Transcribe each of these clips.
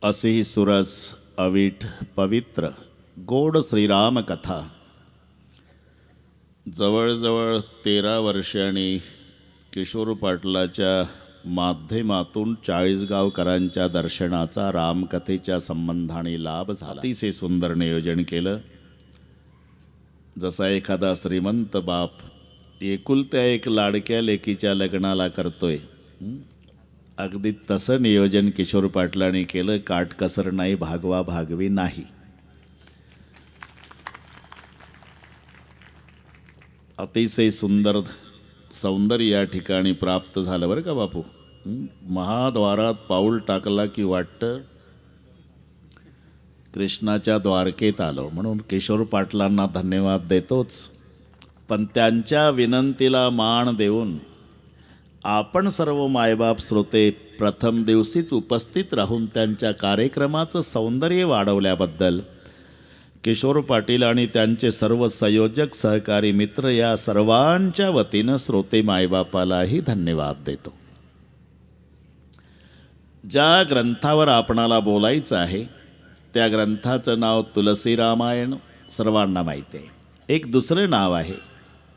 असेही सुरस अवीट पवित्र गोड श्रीराम कथा. जवळजवळ 13 वर्षांनी किशोर पाटलाच्या माध्यमातून चाळीसगावकरांच्या दर्शनाचा रामकथेच्या संबंधाने लाभ झाला. अतिशय सुंदर नियोजन केलं. जसा एखादा श्रीमंत बाप एकुलत्या एक लाडक्या लेकीच्या लग्नाला करतोय, अगदी तसं नियोजन किशोर पाटलांनी केलं. काटकसर नाही, भागवा भागवी नाही. अतिशय सुंदर सौंदर्य या ठिकाणी प्राप्त झालं बरं का बापू. महाद्वारात पाऊल टाकला की वाटतं कृष्णाच्या द्वारकेत आलो. म्हणून किशोर पाटलांना धन्यवाद देतोच, पण त्यांच्या विनंतीला मान देऊन आपण सर्व मायबाप श्रोते प्रथम दिवशीच उपस्थित राहून त्यांच्या कार्यक्रमाचं सौंदर्य वाढवल्याबद्दल किशोर पाटील आणि त्यांचे सर्व संयोजक सहकारी मित्र या सर्वांच्या वतीनं श्रोते मायबापालाही धन्यवाद देतो. ज्या ग्रंथावर आपणाला बोलायचं आहे त्या ग्रंथाचं नाव तुलसी रामायण सर्वांना माहिती आहे. एक दुसरं नाव आहे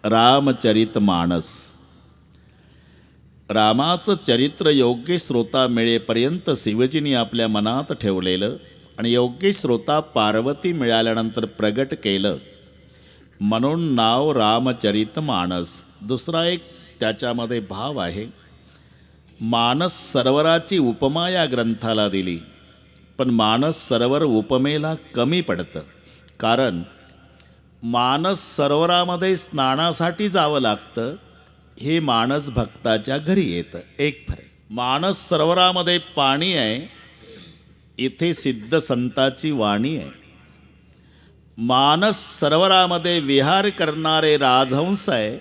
रामचरित मानस. रामाचं चरित्र योग्य श्रोता मिळेपर्यंत शिवजींनी आपल्या मनात ठेवलेलं आणि योग्य श्रोता पार्वती मिळाल्यानंतर प्रगट केलं, म्हणून नाव रामचरित मानस. दुसरा एक त्याच्यामध्ये भाव आहे. मानस सरोवराची उपमा या ग्रंथाला दिली, पण मानस सरोवर उपमेला कमी पडतं. कारण मानस सरोवरामध्ये स्नानासाठी जावं लागतं, हे मानस भक्ताच्या घरी येतं. एक फरक, मानस सरोवरामध्ये पाणी आहे, इथे सिद्ध संताची वाणी आहे. मानस सरोवरामध्ये विहार करणारे राजहंस आहे,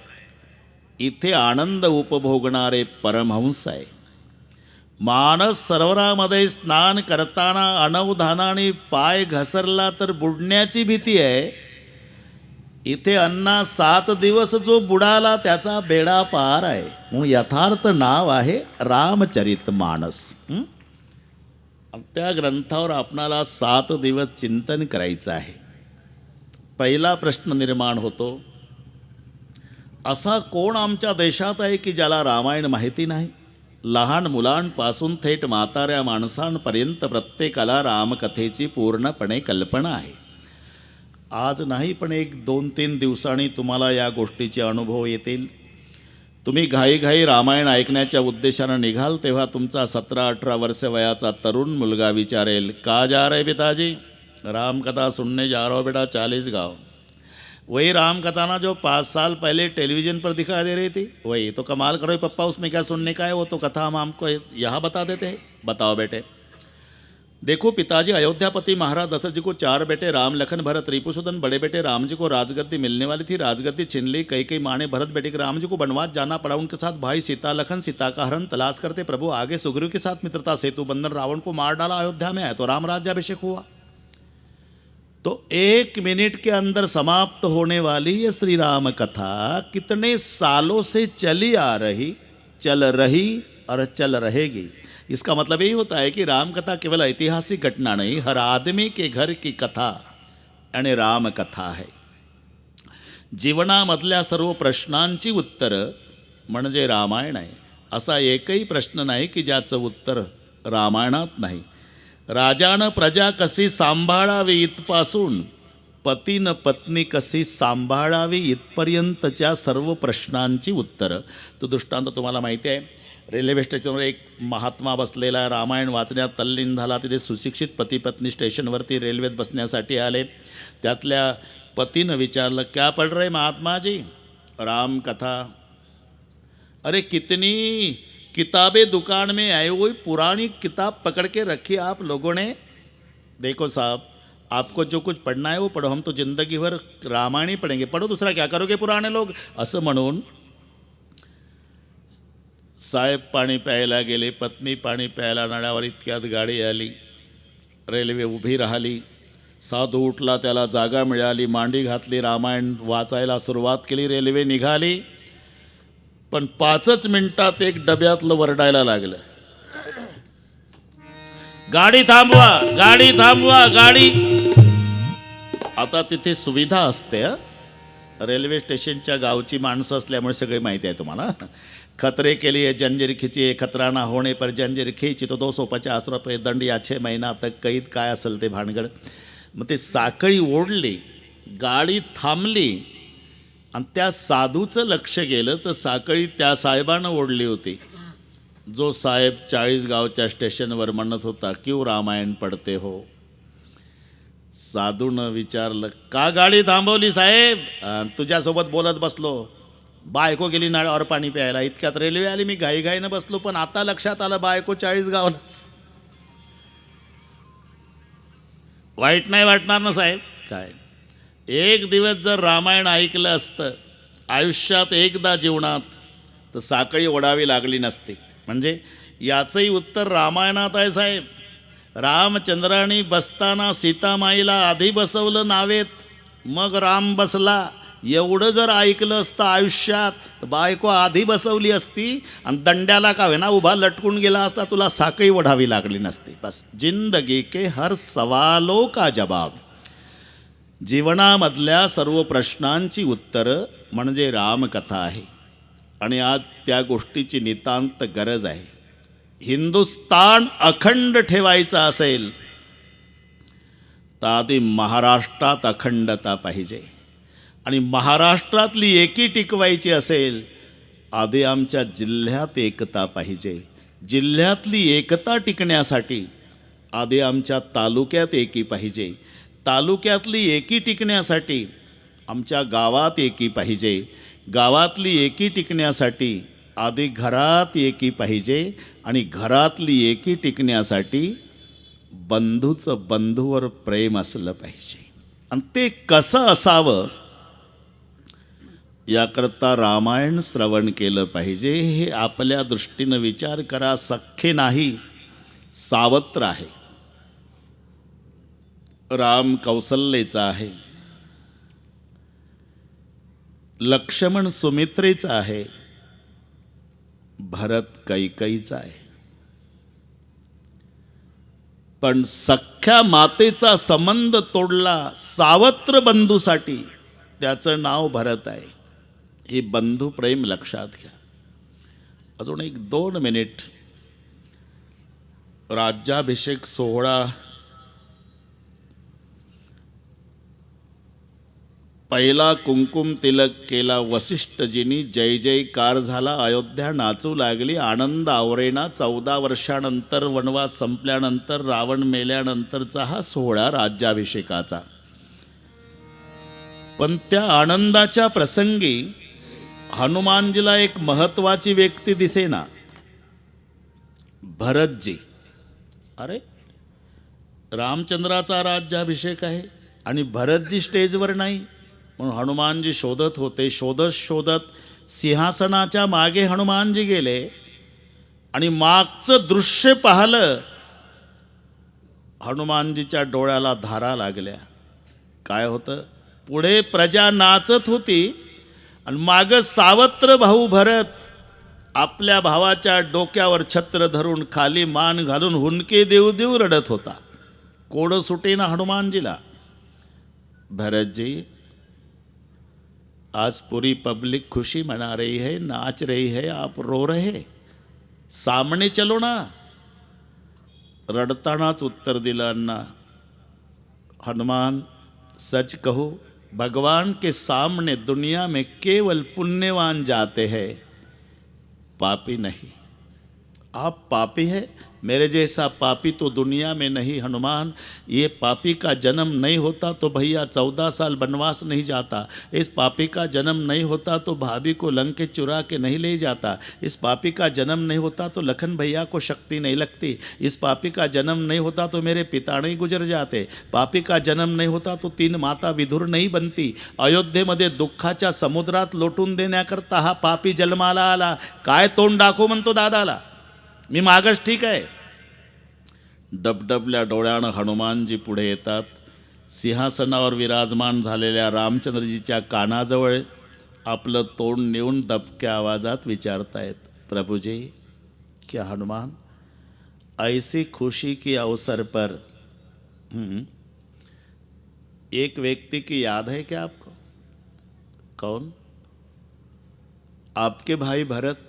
इथे आनंद उपभोगणारे परमहंस आहे. मानस सरोवरामध्ये स्नान करताना अनवधानाने पाय घसरला तर बुडण्याची भीती आहे, इथे अन्ना 7 दिवस जो बुडाला त्याचा बेडा पार आहे. म्हणून यथार्थ नाव आहे रामचरित मानस. त्या ग्रंथावर आपणाला 7 दिवस चिंतन करायचं आहे. पहिला प्रश्न निर्माण होतो, असा कोण आमच्या देशात आहे की ज्याला रामायण माहिती नाही? लहान मुलांपासून थेट म्हाताऱ्या माणसांपर्यंत प्रत्येकाला रामकथेची पूर्णपणे कल्पना आहे. आज नाही, पण 1-2-3 दिवसांनी तुम्हाला या गोष्टीचे अनुभव येतील. तुम्ही घाईघाई रामायण ऐकण्याच्या उद्देशानं निघाल तेव्हा तुमचा 17-18 वर्ष वयाचा तरुण मुलगा विचारेल, का जा रहे पिताजी? रामकथा सुनने जा रहा हो बेटा, 40 गाँव. वही रामकथा ना जो 5 साल पहले टेलीविज़न पर दिखाई दे रही थी, वही तो कमाल करो पप्पा, उसमें क्या सुनने का है? वो तो कथा हम हमको यहाँ बता देते हैं. बताओ बेटे. देखो पिताजी, अयोध्यापति महाराज दशरथ जी को 4 बेटे राम लखन भरत रिपुसुदन. बड़े बेटे राम जी को राजगद्दी मिलने वाली थी, राजगद्दी छीन ली. कई माँ ने भरत बेटे के राम जी को वनवास जाना पड़ा. उनके साथ भाई सीता लखन सीता का हरण तलाश करते प्रभु आगे सुग्रीव के साथ मित्रता सेतु बंधन, रावण को मार डाला. अयोध्या में आए तो राम राज्याभिषेक हुआ. तो 1 मिनट के अंदर समाप्त होने वाली ये श्री राम कथा कितने सालों से चली आ रही, चल रही और चल रहेगी. इसका मतलब यही होता है कि राम कथा केवल ऐतिहासिक घटना नहीं, हर आदमी के घर की कथा आणि राम कथा आहे. जीवनामधल्या सर्व प्रश्नांची उत्तरं म्हणजे रामायण आहे. असा एकही प्रश्न नाही की ज्याचं उत्तर रामायणात नाही. राजानं प्रजा कशी सांभाळावी इथपासून पतीनं पत्नी कशी सांभाळावी इथपर्यंतच्या सर्व प्रश्नांची उत्तरं. तो दृष्टांत तुम्हाला माहिती आहे. रेल्वे स्टेशनवर एक महात्मा बसलेला रामायण वाचण्यात तल्लीन झाला. तिथे सुशिक्षित पती पत्नी स्टेशनवरती रेल्वेत बसण्यासाठी आले. त्यातल्या पतीनं विचारलं, क्या पढ़ रहे महात्मा जी? राम कथा. अरे कितनी किताबें दुकान में आई हुई पुरानी किताब पकड़ के रखी आप लोगों ने. देखो साहब, आपको जो कुछ पढ़ना है वो पढ़ो, हम तो जिंदगी भर रामायण ही पढ़ेंगे. पढ़ो, दूसरा क्या करोगे पुराने लोग. असं म्हणून साहेब पाणी प्यायला गेले. पत्नी पाणी प्यायला नळावर. इतक्यात गाडी आली. रेल्वे उभी राहिली. साधू उठला, त्याला जागा मिळाली. मांडी घातली, रामायण वाचायला सुरुवात केली. रेल्वे निघाली. पण 5च मिनिटात एक डब्यातलं वरडायला लागलं, गाडी थांबवा, गाडी थांबवा, गाडी. आता तिथे सुविधा असते हं. रेल्वे स्टेशनच्या गावची माणसं असल्यामुळे सगळी माहिती आहे तुम्हाला. खतरे के लिए जंजीर खिचिए, खतरा ना होणे पर जंजीर खिची, तो 250 रुपये दंड या 6 महिना तक कैद, काय असेल ते भानगड. मग ते साखळी ओढली, गाडी थांबली आणि त्या साधूचं लक्ष गेलं तर साखळी त्या साहेबानं ओढली होती. जो साहेब 40 गावच्या स्टेशनवर म्हणत होता, क्यों रामायण पडते हो. साधूनं विचारलं, का गाडी थांबवली साहेब. तुझ्यासोबत बोलत बसलो, बायको गेली नाळ्यावर पाणी प्यायला, इतक्यात रेल्वे आली, मी घाईघाईनं बसलो, पण आता लक्षात आलं बायको 40 गावलाच. वाईट नाही वाटणार ना साहेब. काय एक दिवस जर रामायण ऐकलं असतं आयुष्यात एकदा जीवनात, तर साखळी ओढावी लागली नसती. म्हणजे याचंही उत्तर रामायणात आहे साहेब. रामचंद्राने बसताना सीतामाईला आधी बसवलं नावेत, मग राम बसला. एवढं जर ऐकलं असतं आयुष्यात तर बायको आधी बसवली असती आणि दंड्याला का होईना उभा लटकून गेला असता, तुला साखळी ओढावी लागली नसती. बस जिंदगी के हर सवालों का जवाब. जीवनामधल्या सर्व प्रश्नांची उत्तरं म्हणजे रामकथा आहे. आणि आज त्या गोष्टीची नितांत गरज आहे. हिंदुस्तान अखंड ठेवायचा असेल तर आधी महाराष्ट्रात अखंडता पाहिजे. आणि महाराष्ट्रातली एकी टिकवायची असेल आधी आमच्या जिल्ह्यात एकता पाहिजे. जिल्ह्यातली एकता टिकण्यासाठी आधी आमच्या तालुक्यात एकी पाहिजे. तालुक्यातली एकी टिकण्यासाठी आमच्या गावात एकी पाहिजे. गावातली एकी टिकण्यासाठी आधी घरात एकी पाहिजे. आणि घरातली एकी टिकण्यासाठी बंधूचं बंधूवर प्रेम असलं पाहिजे. आणि ते कसं असावं याकरता रामायण श्रवण केलं पाहिजे. हे आपल्या दृष्टीनं विचार करा. सख्खे नाही, सावत्र आहे. राम कौसल्याचा आहे, लक्ष्मण सुमित्रेचा आहे, भरत कैकईचा आहे. पण सख्या मातेचा संबंध तोडला सावत्र बंधूसाठी, त्याचं नाव भरत आहे. हे बंधू प्रेम लक्षात घ्या. अजून 1-2 मिनिट. राज्याभिषेक सोहळा पहिला कुंकुम तिलक केला वसिष्ठजींनी, जय जयकार झाला, अयोध्या नाचू लागली, आनंद आवरेना. 14 वर्षानंतर वनवास संपल्यानंतर रावण मेल्यानंतरचा हा सोहळा राज्याभिषेकाचा. पण त्या आनंदाच्या प्रसंगी हनुमानजीला एक महत्वाची व्यक्ती दिसेना, भरतजी. अरे रामचंद्राचा राज्याभिषेक आहे आणि भरतजी स्टेजवर नाही. म्हणून हनुमानजी शोधत होते. शोधत शोधत सिंहासनाच्या मागे हनुमानजी गेले आणि मागचं दृश्य पाहिलं. हनुमानजीच्या डोळ्याला धारा लागल्या. काय होतं? पुढे प्रजा नाचत होती आणि मागं सावत्र भाऊ भरत आपल्या भावाच्या डोक्यावर छत्र धरून खाली मान घालून हुंदके देऊ देऊ रडत होता. कोड सुटेना हनुमानजीला. भरतजी, आज पूरी पब्लिक खुशी मना रही है, नाच रही है, आप रो रहे, सामने चलो ना. रडतानाच उत्तर दिलं, अण्णा हनुमान, सच कहो भगवान के सामने दुनिया में केवल पुण्यवान जाते हैं, पापी नहीं. आप पापी है, मेरे जैसा पापी तो दुनिया में नहीं. हनुमान, ये पापी का जन्म नहीं होता तो भैया 14 साल वनवास नहीं जाता. इस पापी का जन्म नहीं होता तो भाभी को लंके चुरा के नहीं ले जाता. इस पापी का जन्म नहीं होता तो लखन भैया को शक्ति नहीं लगती. इस पापी का जन्म नहीं होता तो मेरे पिता नहीं गुजर जाते. पापी का जन्म नहीं होता तो 3 माता विधुर नहीं बनती. अयोध्येमध्ये दुःखाच्या समुद्रात लोटून देण्याकरता हा पापी जन्माला आला. काय तोंड दाखवू म्हणतो दादाला, मी मागच ठीक आहे. डबडबल्या डोळ्यानं हनुमानजी पुढे येतात. सिंहासनावर विराजमान झालेल्या रामचंद्रजीच्या कानाजवळ आपलं तोंड नेऊन दबक्या आवाजात विचारतायत, प्रभुजी, क्या हनुमान ऐसी खुशी की अवसर पर एक व्यक्ति की याद है क्या आपको? कौन? आपके भाई भरत।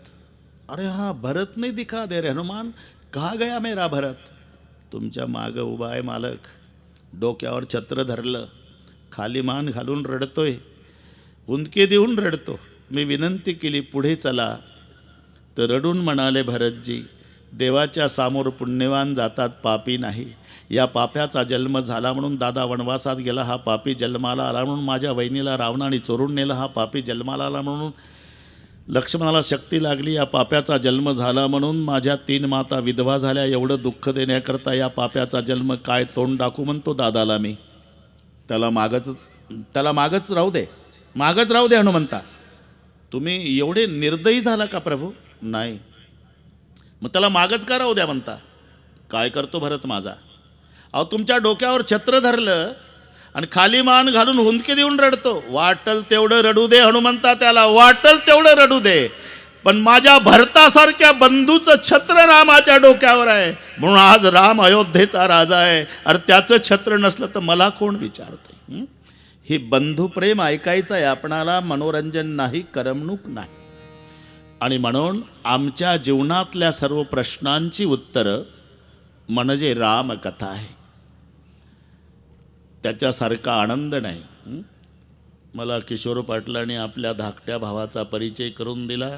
अरे हाँ, भरत नहीं दिखा दे रहे हनुमान, कहाँ गया मेरा भरत? तुमच्या मागं उभा आहे मालक, डोक्यावर छत्र धरलं, खाली मान घालून रडतोय, हुंदके देऊन रडतो. मी विनंती केली पुढे चला, तर रडून म्हणाले भरतजी, देवाच्या समोर पुण्यवान जातात, पापी नाही. या पाप्याचा जन्म झाला म्हणून दादा वनवासात गेला, हा पापी जन्माला आला म्हणून माझ्या वहिनीला रावणाने चोरून नेलं, हा पापी जन्माला आला म्हणून लक्ष्मणाला शक्ती लागली, या पाप्याचा जन्म झाला म्हणून माझ्या 3 माता विधवा झाल्या, एवढं दुःख देण्याकरता या पाप्याचा जन्म काय तोंड दाखवू म्हणतो दादाला मी. त्याला मागच राहू दे, मागच राहू दे हनुमंता. तुम्ही एवढे निर्दयी झाला का प्रभू? नाही. मग त्याला मागच का राहू द्या म्हणता? काय करतो भरत माझा? अहो तुमच्या डोक्यावर छत्र धरलं आणि खाली मान घालून हुंदके देऊन रडतो. वाटल तेवढं रडू दे हनुमंता, त्याला वाटल तेवढं रडू दे, पण माझ्या भरतासारख्या बंधूचं छत्र रामाच्या डोक्यावर आहे म्हणून आज राम अयोध्येचा राजा आहे. अरे त्याचं छत्र नसलं तर मला कोण विचारते? ही बंधुप्रेम ऐकायचं आहे आपणाला, मनोरंजन नाही, करमणूक नाही. आणि म्हणून आमच्या जीवनातल्या सर्व प्रश्नांची उत्तरं म्हणजे रामकथा आहे. त्याच्यासारखा आनंद नाही. मला किशोर पाटलांनी आपल्या धाकट्या भावाचा परिचय करून दिला,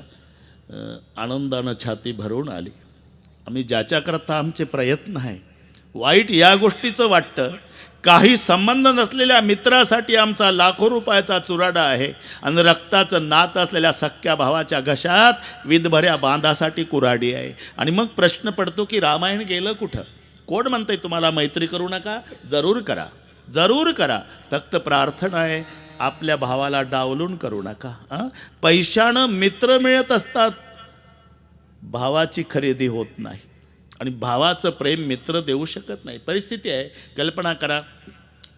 आनंदानं छाती भरून आली. आम्ही ज्याच्याकरता आमचे प्रयत्न आहे, वाईट या गोष्टीचं वाटतं, काही संबंध नसलेल्या मित्रासाठी आमचा लाखो रुपयाचा चुराडा आहे आणि रक्ताचं नात असलेल्या सख्या भावाच्या घशात विधभऱ्या बांधासाठी कुऱ्हाडी आहे. आणि मग प्रश्न पडतो की रामायण गेलं कुठं? कोण म्हणतंय तुम्हाला मैत्री करू नका? जरूर करा, जरूर करा, फक्त प्रार्थना आहे आपल्या भावाला डावलून करू नका. पैशानं मित्र मिळत असतात, भावाची खरेदी होत नाही. आणि भावाचं प्रेम मित्र देऊ शकत नाही. परिस्थिती आहे, कल्पना करा,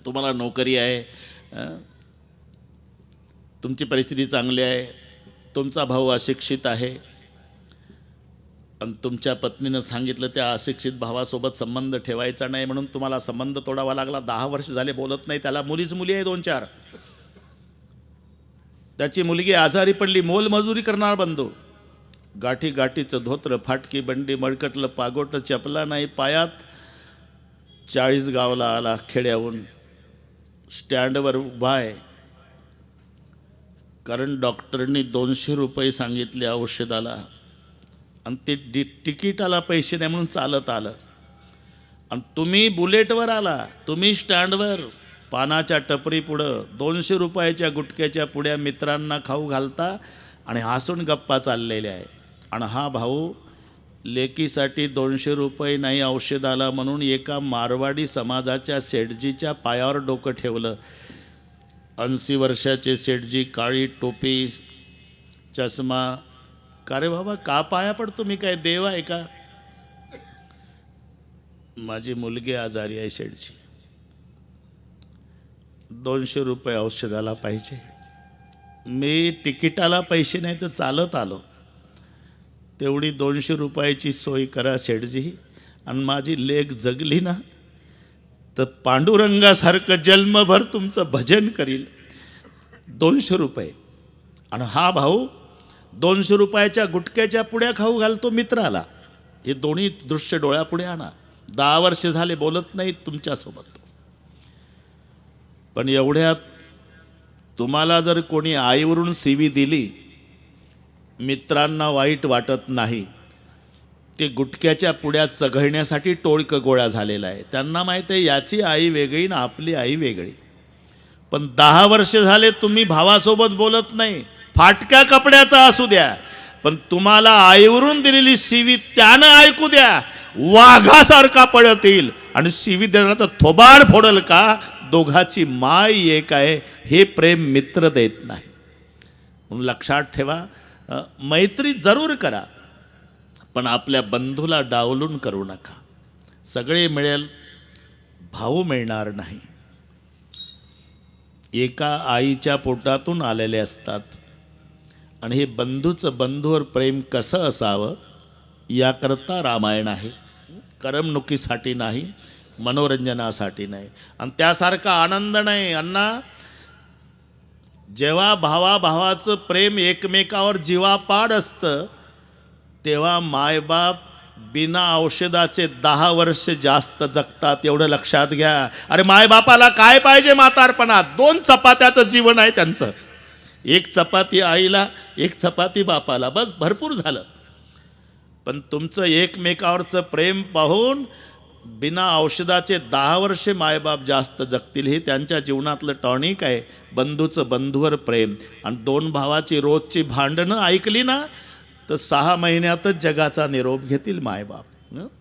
तुम्हाला नोकरी आहे, तुमची परिस्थिती चांगली आहे, तुमचा भाऊ अशिक्षित आहे आणि तुमच्या पत्नीनं सांगितलं त्या अशिक्षित भावासोबत संबंध ठेवायचा नाही म्हणून तुम्हाला संबंध तोडावा लागला. 10 वर्ष झाले बोलत नाही, त्याला मुली आहे 2-4. त्याची मुलगी आजारी पडली, मोलमजुरी करणार बंधू, गाठी गाठीचं धोत्र, फाटकी बंडी, मळकटलं पागोट, चपला नाही पायात, 40 गावला आला खेड्याहून, स्टँडवर उभा आहे, कारण डॉक्टरनी 200 रुपये सांगितले औषधाला आणि ते तिकीटाला पैसे नाही म्हणून चालत आलं. आणि तुम्ही बुलेटवर आला, तुम्ही स्टँडवर पानाच्या टपरी पुढं 200 रुपयाच्या गुटक्याच्या पुड्या मित्रांना खाऊ घालता आणि हसून गप्पा चाललेल्या आहे. आणि हा भाऊ लेकीसाठी 200 रुपये नाही औषधाला म्हणून एका मारवाडी समाजाच्या सेठजीच्या पायावर डोकं ठेवलं. 80 वर्षाचे सेठजी, काळी टोपी, चष्मा. का रे बाबा, का पाया पडतो? मी काय देव आहे का? माझी मुलगी आजारी आहे सेठजी, 200 रुपये औषधाला पाहिजे. मी तिकिटाला पैसे नाही तर चालत आलो, तेवढी 200 रुपयाची सोय करा सेठजी. आणि माझी लेक जगली ना तर पांडुरंगासारखं जन्मभर तुमचं भजन करील. 200 रुपये. आणि हा भाऊ 200 रुपयाच्या गुटक्याच्या पुड्या खाऊ घालतो मित्राला. हे दोन्ही दृश्य डोळ्यापुढे आणा. 10 वर्ष झाले बोलत नाहीत तुमच्यासोबत, पण एवढ्यात तुम्हाला जर कोणी आईवरून सीवी दिली, मित्रांना वाईट वाटत नाही. ते गुटक्याच्या पुड्या चघळण्यासाठी टोळकं गोळा झालेला आहे. त्यांना माहीत आहे याची आई वेगळी ना आपली आई वेगळी. पण 10 वर्ष झाले तुम्ही भावासोबत बोलत नाही, फाटक्या कपड्याचा असू द्या, पण तुम्हाला आईवरून दिलेली सीवी त्यानं ऐकू द्या, वाघासारखा पळत येईल आणि सीवी देण्याचा थोबाड फोडल का? दोघाची माय एक आहे, हे प्रेम मित्र देत नाही. म्हणून लक्षात ठेवा, मैत्री जरूर करा, पण आपल्या बंधूला डावलून करू नका. सगळे मिळेल, भाऊ मिळणार नाही. एका आईच्या पोटातून आलेले असतात. आणि हे बंधूचं बंधूवर प्रेम कसं असावं याकरता रामायण आहे. करमणुकीसाठी नाही, मनोरंजनासाठी नाही. आणि त्यासारखा आनंद नाही अण्णा. जेव्हा भावाभावाचं प्रेम एकमेकावर जीवापाड असतं तेव्हा मायबाप बिना औषधाचे 10 वर्ष जास्त जगतात, एवढं लक्षात घ्या. अरे मायबापाला काय पाहिजे म्हातारपणात? 2 चपात्याचं जीवन आहे त्यांचं. 1 चपाती आईला, 1 चपाती बापाला, बस भरपूर झालं. पण तुमचं एकमेकावरचं प्रेम पाहून बिना औषधाचे 10 वर्षे मायबाप जास्त जगतील. हे त्यांच्या जीवनातलं टॉनिक आहे. बंधूचं बंधूवर प्रेम. आणि 2 भावाची रोजची भांडणं ऐकली ना तर 6 महिन्यातच जगाचा निरोप घेतील मायबाप.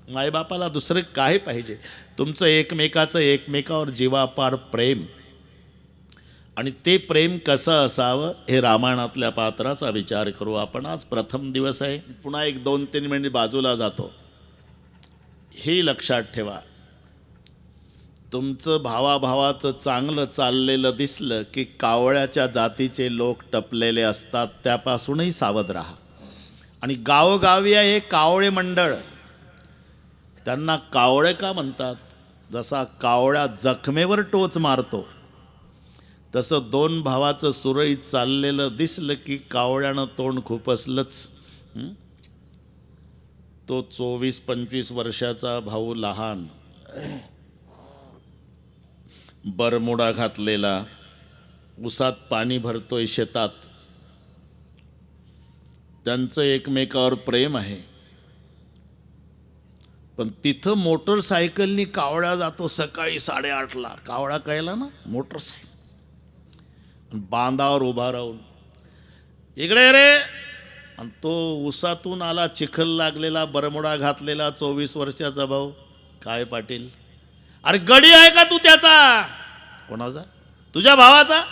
मायबापाला दुसरं काय पाहिजे? तुमचं एकमेकाचं एकमेकावर जीवापाड प्रेम. आणि ते प्रेम कसं असावं हे रामायणातल्या पात्राचा विचार करू आपण. आज प्रथम दिवस आहे. पुन्हा 1-2-3 मिनिट बाजूला जातो. हे लक्षात ठेवा, तुमचं भावाभावाचं चांगलं चाललेलं दिसलं की कावळ्याच्या जातीचे लोक टपलेले असतात, त्यापासूनही सावध राहा. आणि गावोगावी आहे हे कावळे मंडळ. त्यांना कावळे का म्हणतात? जसा कावळा जखमेवर टोच मारतो तसं 2 भावाचं सुरळीत चाललेलं दिसलं की कावळ्यानं तोंड खुपसलंच. तो 24-25 वर्षाचा भाऊ लहान, बरमुडा घातलेला, उसात पाणी भरतोय शेतात. त्यांचं एकमेकावर प्रेम आहे. पण तिथं मोटरसायकलनी कावळा जातो सकाळी 8:30ला. कावळा कळला ना, मोटरसायकल बांधावर उभा राहून, इकडे रे. आणि तो उसातून आला, चिखल लागलेला, बरमुडा घातलेला 24 वर्षाचा भाऊ. काय पाटील, अरे गडी आहे का तू त्याचा? कोणाचा? तुझ्या भावाचा.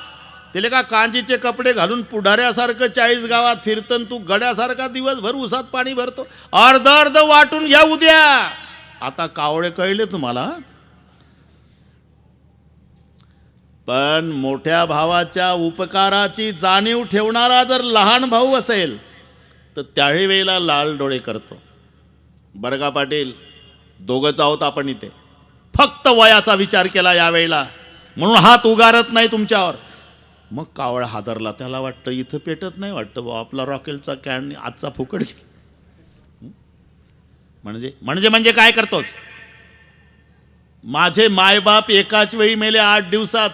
तिला का कांजीचे कपडे घालून पुढाऱ्यासारखं 40 गावात फिरतन, तू गड्यासारखा दिवसभर उसात पाणी भरतो. अर्ध वाटून घ्या उद्या. आता कावळे कळले तुम्हाला. पण मोठ्या भावाच्या उपकाराची जाणीव ठेवणारा जर लहान भाऊ असेल तर त्याही वेळेला लाल डोळे करतो. बरं का पाटील, दोघंच आहोत आपण इथे. फक्त वयाचा विचार केला यावेळेला म्हणून हात उगारत नाही तुमच्यावर. मग कावळा हादरला. त्याला वाटतं इथं पेटत नाही वाटतं भाऊ, आपला रॉकेलचा कॅन आजचा फुकट गेला. म्हणजे काय करतोस? माझे मायबाप एकाच वेळी मेले 8 दिवसात.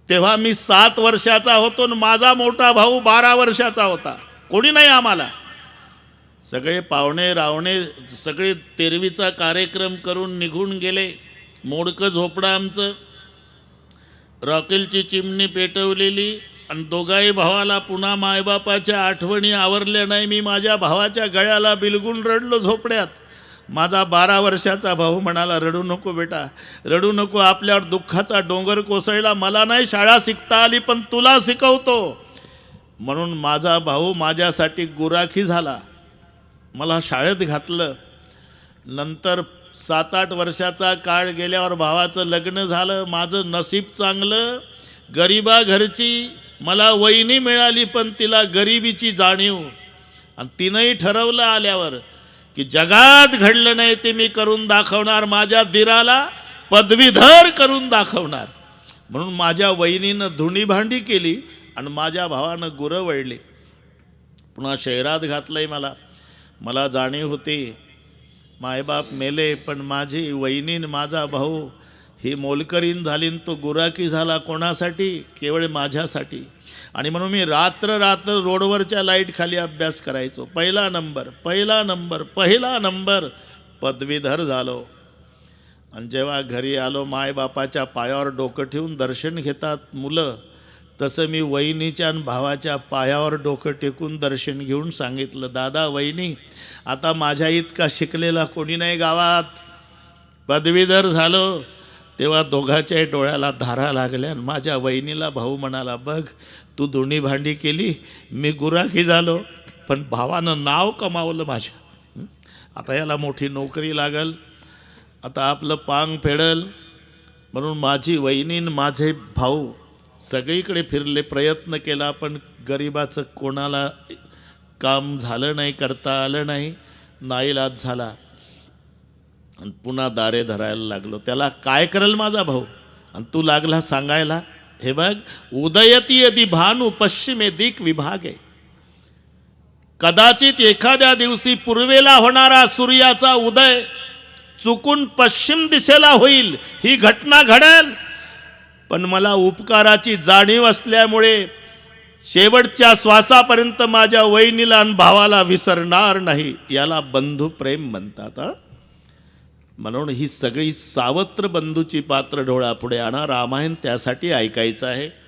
तेव्हा मी 7 वर्षाचा होतो आणि माझा मोठा भाऊ 12 वर्षाचा होता. कोणी नाही आम्हाला. सगळे पाहुणे रावणे सगळे तेरवीचा कार्यक्रम करून निघून गेले. मोडकं झोपडं आमचं, रॉकेलची चिमणी पेटवलेली. आणि दोघाही भावाला पुन्हा मायबापाच्या आठवणी आवरल्या नाही. मी माझ्या भावाच्या गळ्याला बिलगून रडलो झोपड्यात. माझा 12 वर्षाचा भाऊ म्हणाला, रडू नको बेटा, रडू नको. आपल्यावर दुःखाचा डोंगर कोसळला. मला नाही शाळा शिकता आली पण तुला शिकवतो. म्हणून माझा भाऊ माझ्यासाठी गुराखी झाला, मला शाळेत घातलं. नंतर 7-8 वर्षाचा काळ गेल्यावर भावाचं लग्न झालं. माझं नशीब चांगलं, गरिबा घरची मला वहिनी मिळाली, पण तिला गरिबीची जाणीव. आणि तिनंही ठरवलं आल्यावर की जगात घडलं नाही ते मी करून दाखवणार, माझ्या दिराला पदवीधर करून दाखवणार. म्हणून माझ्या वहिनीनं धुणी भांडी केली आणि माझ्या भावानं गुरं वळली. पुन्हा शहरात घातलंय मला जाणीव होती मायबाप मेले, पण माझी वहिनीन माझा भाऊ ही मोलकरीन झाली, तो गुराखी झाला. कोणासाठी? केवळ माझ्यासाठी. आणि म्हणून मी रात्र रोडवरच्या लाईट खाली अभ्यास करायचो. पहिला नंबर पदवीधर झालो. आणि जेव्हा घरी आलो, मायबापाच्या पायावर डोकं ठेवून दर्शन घेतात मुलं, तसं मी वहिनीच्या आणि भावाच्या पायावर डोकं टेकून दर्शन घेऊन सांगितलं, दादा वहिनी, आता माझ्या इतका शिकलेला कोणी नाही गावात. पदवीधर झालो तेव्हा दोघाच्याही डोळ्याला धारा लागल्या. आणि माझ्या वहिनीला भाऊ म्हणाला, बघ तू धुणी भांडी केली, मी गुराखी झालो, पण भावानं नाव कमावलं माझ्या. आता याला मोठी नोकरी लागल, आता आपलं पांग फेडल. म्हणून माझी वहिनीन माझे भाऊ सगळीकडे फिरले, प्रयत्न केला, पण गरिबाचं कोणाला काम झालं नाही, करता आलं नाही, नाईलाज झाला. आणि पुन्हा दारे धरायला लागलो. त्याला काय करेल माझा भाऊ? आणि तू लागला सांगायला, हे बघ, उदयती यदि भानु पश्चिमे दिक विभागे. कदाचित एखाद्या दिवशी पूर्वेला होणारा सूर्याचा उदय चुकून पश्चिम दिशेला होईल, ही घटना घडेल. पण मला उपकाराची जाणीव असल्यामुळे शेवटच्या श्वासापर्यंत माझ्या वहिनीला आणि भावाला विसरणार नाही. याला बंधू प्रेम म्हणतात. म्हणून ही सगळी सावत्र बंधूची पात्र डोळ्यापुढे आणा. रामायण त्यासाठी ऐकायचं आहे.